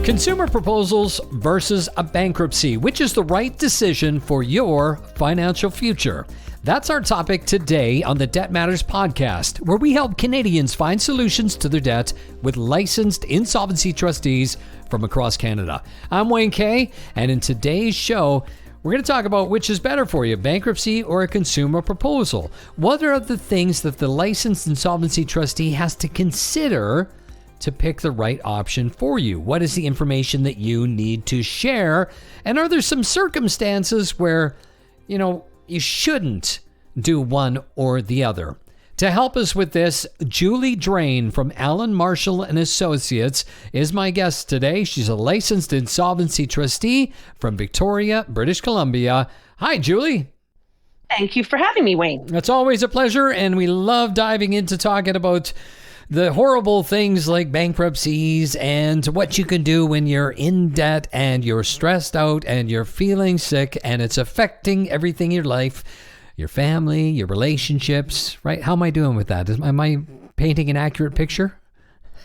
Consumer proposals versus a bankruptcy. Which is the right decision for your financial future? That's our topic today on the Debt Matters podcast, where we help Canadians find solutions to their debt with licensed insolvency trustees from across Canada. I'm Wayne Kay, and in today's show, we're going to talk about which is better for you, bankruptcy or a consumer proposal. What are the things that the licensed insolvency trustee has to consider to pick the right option for you? What is the information that you need to share? And are there some circumstances where, you shouldn't do one or the other? To help us with this, Julie Drane from Allen Marshall and Associates is my guest today. She's a licensed insolvency trustee from Victoria, British Columbia. Hi, Julie. Thank you for having me, Wayne. It's always a pleasure, and we love diving into talking about the horrible things like bankruptcies and what you can do when you're in debt and you're stressed out and you're feeling sick and it's affecting everything in your life, your family, your relationships, right? How am I doing with that? Am I painting an accurate picture?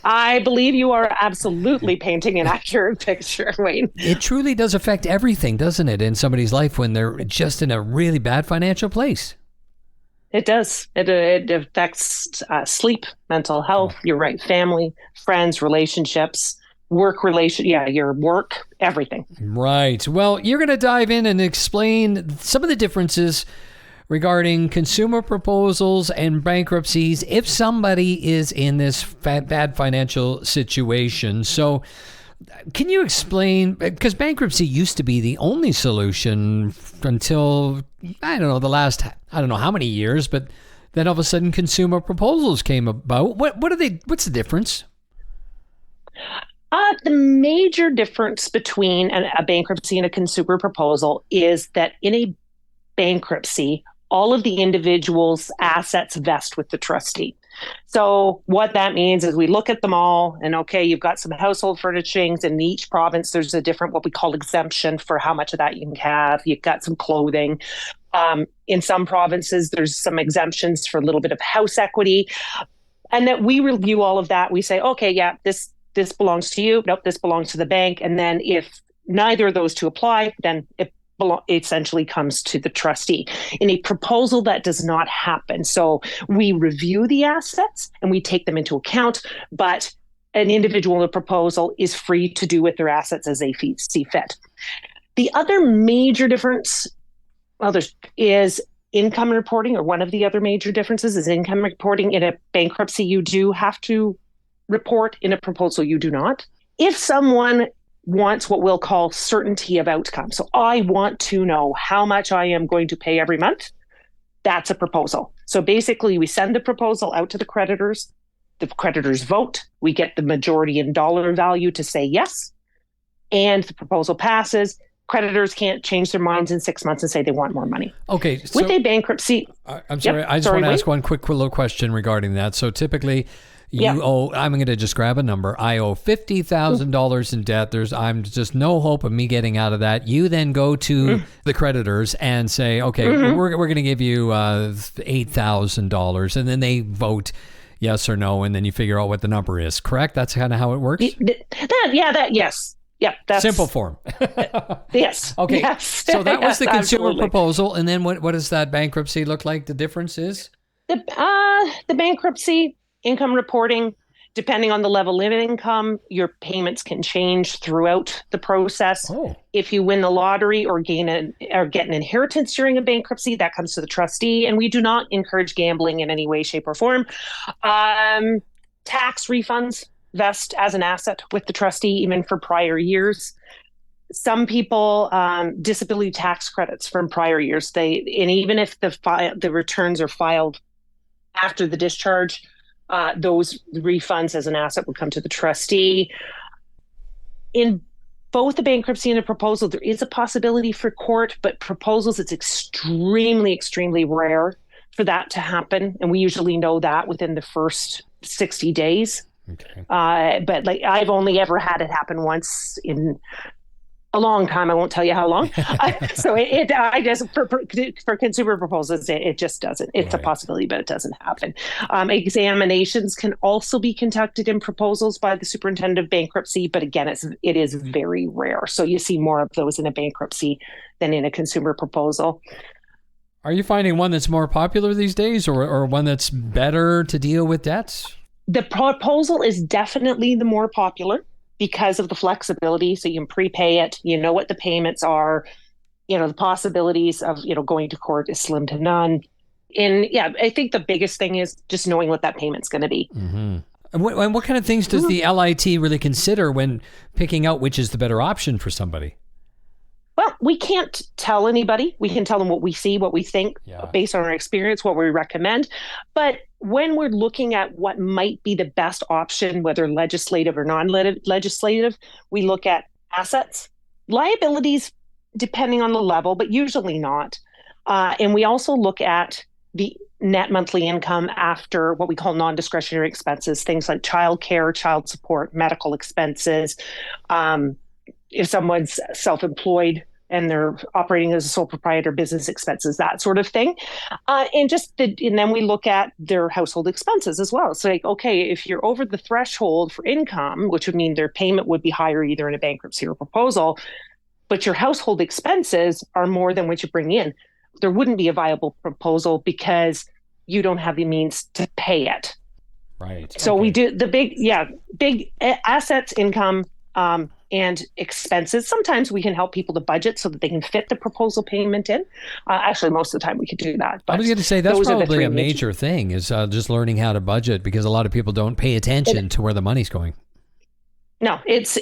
I believe you are absolutely painting an accurate picture, Wayne. It truly does affect everything, doesn't it, in somebody's life when they're just in a really bad financial place? It does. It affects sleep, mental health, your right family, friends, relationships, your work, everything. Right. Well, you're going to dive in and explain some of the differences regarding consumer proposals and bankruptcies if somebody is in this bad financial situation. So can you explain, because bankruptcy used to be the only solution until, I don't know how many years, but then all of a sudden consumer proposals came about. What are they? What's the difference? The major difference between a bankruptcy and a consumer proposal is that in a bankruptcy, all of the individual's assets vest with the trustee. So what that means is we look at them all and, okay, you've got some household furnishings. In each province, there's a different, what we call exemption for how much of that you can have. You've got some clothing. In some provinces, there's some exemptions for a little bit of house equity. And that we review all of that. We say, okay, yeah, this belongs to you. Nope, this belongs to the bank. And then if neither of those two apply, then it essentially comes to the trustee. In a proposal, that does not happen. So we review the assets and we take them into account, but an individual in a proposal is free to do with their assets as they see fit. The other major difference, is income reporting, or one of the other major differences is income reporting. In a bankruptcy, you do have to report. In a proposal, you do not. If someone wants what we'll call certainty of outcome. So I want to know how much I am going to pay every month. That's a proposal. So basically we send the proposal out to the creditors. The creditors vote. We get the majority in dollar value to say yes. And the proposal passes. Creditors can't change their minds in 6 months and say they want more money. Okay. So, with a bankruptcy. I'm sorry. I just want to ask one quick little question regarding that. So typically, you owe, I'm going to just grab a number. I owe $50,000 in debt. I'm just no hope of me getting out of that. You then go to the creditors and say, okay, we're going to give you $8,000. And then they vote yes or no. And then you figure out what the number is. Correct? That's kind of how it works? Yes. Yeah, that's simple form. Yes. Okay. Yes. So that was the consumer absolutely. proposal. And then what does that bankruptcy look like? The difference is? The bankruptcy income reporting, depending on the level of income, your payments can change throughout the process. Oh. If you win the lottery or get an inheritance during a bankruptcy, that comes to the trustee. And we do not encourage gambling in any way, shape, or form. Tax refunds vest as an asset with the trustee, even for prior years. Some people, disability tax credits from prior years, and even if the returns are filed after the discharge, those refunds as an asset would come to the trustee. In both a bankruptcy and a proposal, there is a possibility for court, but proposals, it's extremely, extremely rare for that to happen. And we usually know that within the first 60 days. Okay. But like I've only ever had it happen once in A long time. I won't tell you how long. So I just for consumer proposals, it just doesn't. It's a possibility, but it doesn't happen. Examinations can also be conducted in proposals by the superintendent of bankruptcy, but again, it is very rare. So you see more of those in a bankruptcy than in a consumer proposal. Are you finding one that's more popular these days, or one that's better to deal with debts? The proposal is definitely the more popular, because of the flexibility. So you can prepay it, you know what the payments are, the possibilities of, going to court is slim to none. And I think the biggest thing is just knowing what that payment's going to be. Mm-hmm. And what kind of things does the LIT really consider when picking out which is the better option for somebody? Well, we can't tell anybody. We can tell them what we see, what we think, based on our experience, what we recommend. But when we're looking at what might be the best option, whether legislative or non-legislative, we look at assets, liabilities, depending on the level, but usually not. And we also look at the net monthly income after what we call non-discretionary expenses, things like childcare, child support, medical expenses. If someone's self-employed and they're operating as a sole proprietor, business expenses, that sort of thing. And then we look at their household expenses as well. So okay, if you're over the threshold for income, which would mean their payment would be higher either in a bankruptcy or proposal, but your household expenses are more than what you bring in, there wouldn't be a viable proposal because you don't have the means to pay it. Right. So we do the big assets, income, and expenses. Sometimes we can help people to budget so that they can fit the proposal payment in. Actually, most of the time we could do that. But I was going to say that's probably a major thing is just learning how to budget, because a lot of people don't pay attention to where the money's going. No, it's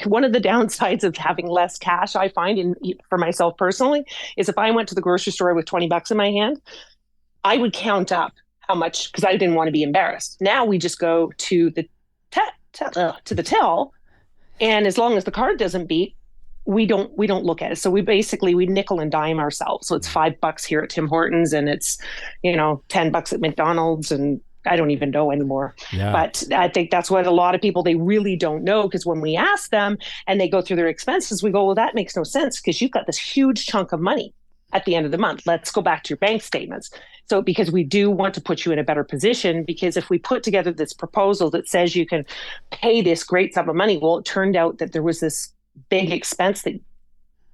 one of the downsides of having less cash, I find, for myself personally, is if I went to the grocery store with $20 in my hand, I would count up how much, because I didn't want to be embarrassed. Now we just go to the till. And as long as the card doesn't beep, we don't look at it. So we nickel and dime ourselves. So it's $5 here at Tim Hortons, and it's $10 at McDonald's, and I don't even know anymore. Yeah. But I think that's what a lot of people, they really don't know, because when we ask them and they go through their expenses, we go, well, that makes no sense because you've got this huge chunk of money at the end of the month. Let's go back to your bank statements. So because we do want to put you in a better position, because if we put together this proposal that says you can pay this great sum of money, well, it turned out that there was this big expense that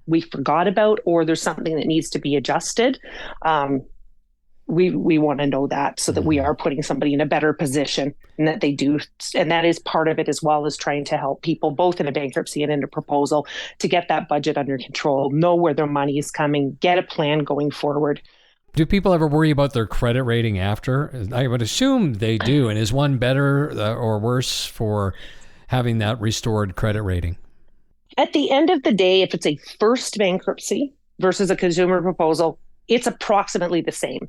we forgot about, or there's something that needs to be adjusted. We want to know that so that we are putting somebody in a better position, and that they do. And that is part of it, as well as trying to help people both in a bankruptcy and in a proposal to get that budget under control, know where their money is coming, get a plan going forward. Do people ever worry about their credit rating after? I would assume they do. And is one better or worse for having that restored credit rating? At the end of the day, if it's a first bankruptcy versus a consumer proposal, it's approximately the same.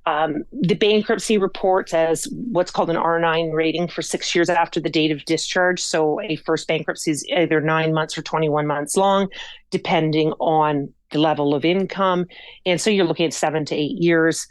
The bankruptcy reports as what's called an R9 rating for 6 years after the date of discharge. So a first bankruptcy is either 9 months or 21 months long, depending on the level of income. And so you're looking at 7 to 8 years.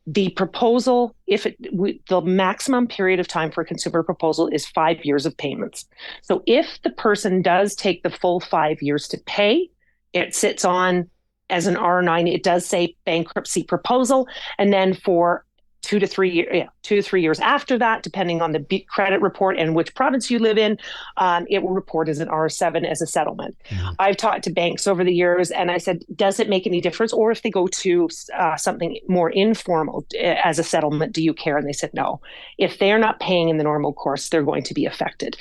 The proposal, the maximum period of time for a consumer proposal is 5 years of payments. So if the person does take the full 5 years to pay, it sits on as an R9. It does say bankruptcy proposal. And then for 2 to 3 years after that, depending on the credit report and which province you live in, it will report as an R7 as a settlement. Mm-hmm. I've talked to banks over the years, and I said, does it make any difference? Or if they go to something more informal as a settlement, do you care? And they said, no. If they're not paying in the normal course, they're going to be affected.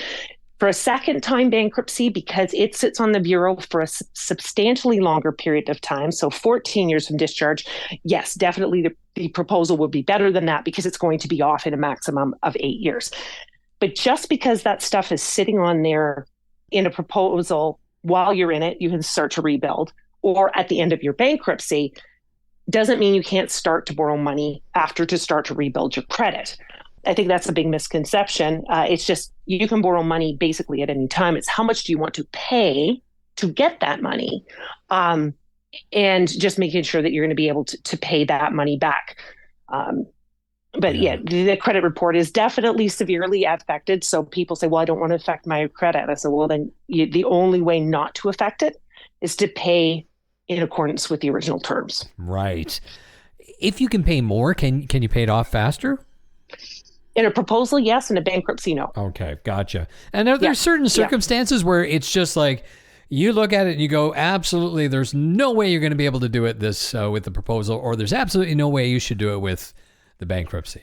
For a second time bankruptcy, because it sits on the bureau for a substantially longer period of time, so 14 years from discharge, yes, definitely the proposal would be better than that, because it's going to be off in a maximum of 8 years. But just because that stuff is sitting on there in a proposal while you're in it, you can start to rebuild, or at the end of your bankruptcy, doesn't mean you can't start to borrow money after to start to rebuild your credit. I think that's a big misconception. It's just, you can borrow money basically at any time. It's how much do you want to pay to get that money? And just making sure that you're going to be able to pay that money back. The credit report is definitely severely affected. So people say, well, I don't want to affect my credit. I said, well, then the only way not to affect it is to pay in accordance with the original terms. Right. If you can pay more, can you pay it off faster? In a proposal, yes. In a bankruptcy, no. Okay, gotcha. And are there certain circumstances where it's just like you look at it and you go, absolutely, there's no way you're going to be able to do it this with the proposal, or there's absolutely no way you should do it with the bankruptcy?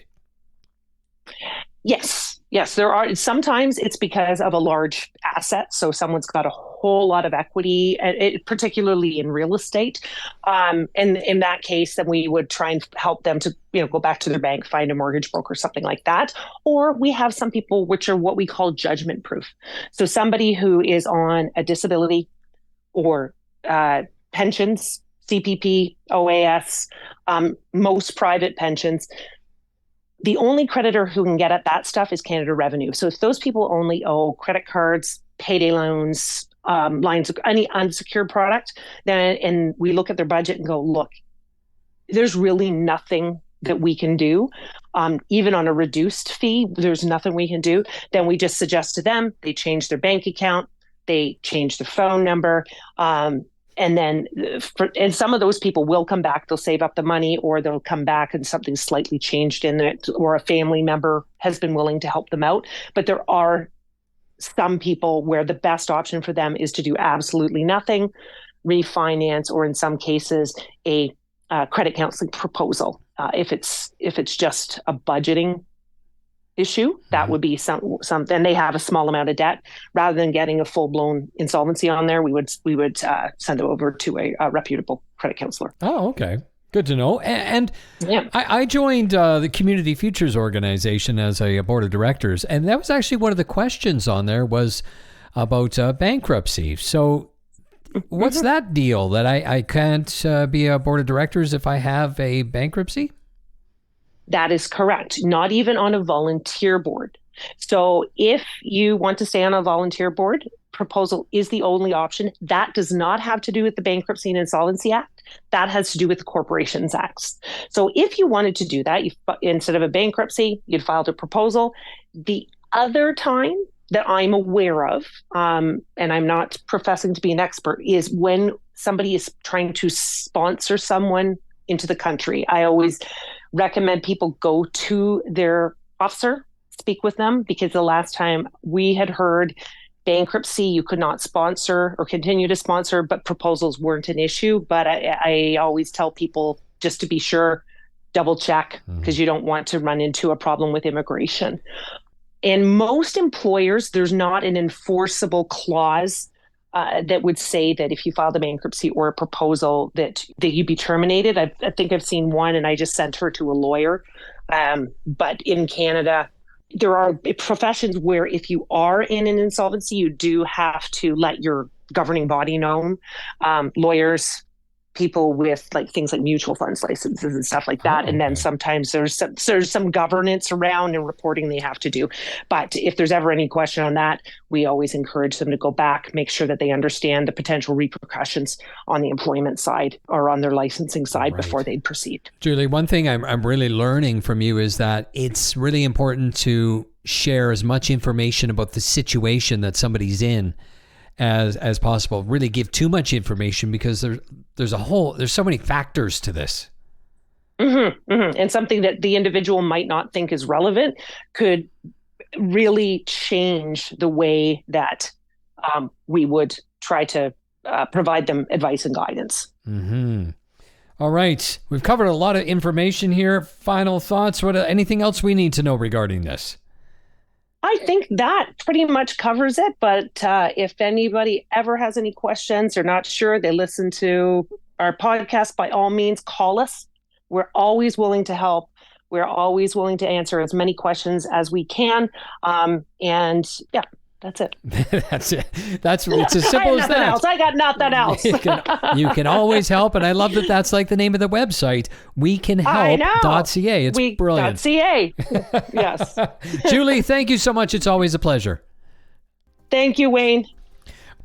Yes, there are. Sometimes it's because of a large asset. So someone's got a whole lot of equity, particularly in real estate. And in that case, then we would try and help them to, go back to their bank, find a mortgage broker, something like that. Or we have some people which are what we call judgment proof. So somebody who is on a disability or pensions, CPP, OAS, most private pensions. The only creditor who can get at that stuff is Canada Revenue. So if those people only owe credit cards, payday loans, lines of any unsecured product, then and we look at their budget and go, look, there's really nothing that we can do. Even on a reduced fee, there's nothing we can do. Then we just suggest to them, they change their bank account, they change their phone number, and then, and some of those people will come back, they'll save up the money, or they'll come back and something's slightly changed in it, or a family member has been willing to help them out. But there are some people where the best option for them is to do absolutely nothing, refinance, or in some cases, a credit counseling proposal. If it's just a budgeting issue, that would be something. They have a small amount of debt. Rather than getting a full-blown insolvency on there, we would send it over to a reputable credit counselor. Oh, okay. Good to know. And I joined the Community Futures organization as a board of directors, and that was actually one of the questions on there was about bankruptcy. So what's that deal that I can't be a board of directors if I have a bankruptcy? That is correct. Not even on a volunteer board. So if you want to stay on a volunteer board, proposal is the only option. That does not have to do with the Bankruptcy and Insolvency Act. That has to do with the Corporations Act. So if you wanted to do that, instead of a bankruptcy, you'd filed a proposal. The other time that I'm aware of, and I'm not professing to be an expert, is when somebody is trying to sponsor someone into the country. I always recommend people go to their officer, speak with them, because the last time we had heard bankruptcy, you could not sponsor or continue to sponsor, but proposals weren't an issue. But I always tell people just to be sure, double check, because you don't want to run into a problem with immigration. And most employers, there's not an enforceable clause that would say that if you filed a bankruptcy or a proposal that you'd be terminated. I think I've seen one, and I just sent her to a lawyer. But in Canada, there are professions where if you are in an insolvency, you do have to let your governing body know. Lawyers, people with like things like mutual funds licenses and stuff like that. And then sometimes there's some governance around and reporting they have to do. But if there's ever any question on that, we always encourage them to go back, make sure that they understand the potential repercussions on the employment side or on their licensing side before they proceed. Julie, one thing I'm really learning from you is that it's really important to share as much information about the situation that somebody's in as possible. Really give too much information because there's so many factors to this. And something that the individual might not think is relevant could really change the way that we would try to provide them advice and guidance. All right. We've covered a lot of information here. Final thoughts? Anything else we need to know regarding this? I think that pretty much covers it. But if anybody ever has any questions or not sure, they listen to our podcast, by all means, call us. We're always willing to help. We're always willing to answer as many questions as we can. And yeah, that's it. That's it. It's as simple as that. I got nothing else. You can always help. And I love that that's like the name of the website, wecanhelp.ca. It's brilliant. .ca. Yes. Julie, thank you so much. It's always a pleasure. Thank you, Wayne.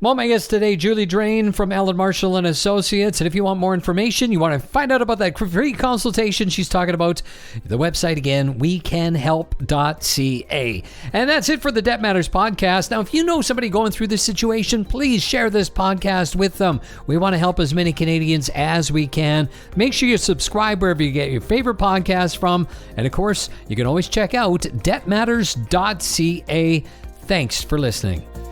Well, my guest today, Julie Drane from Allen Marshall and Associates. And if you want more information, you want to find out about that free consultation she's talking about, the website again, wecanhelp.ca. And that's it for the Debt Matters podcast. Now, if you know somebody going through this situation, please share this podcast with them. We want to help as many Canadians as we can. Make sure you subscribe wherever you get your favorite podcast from. And of course, you can always check out debtmatters.ca. Thanks for listening.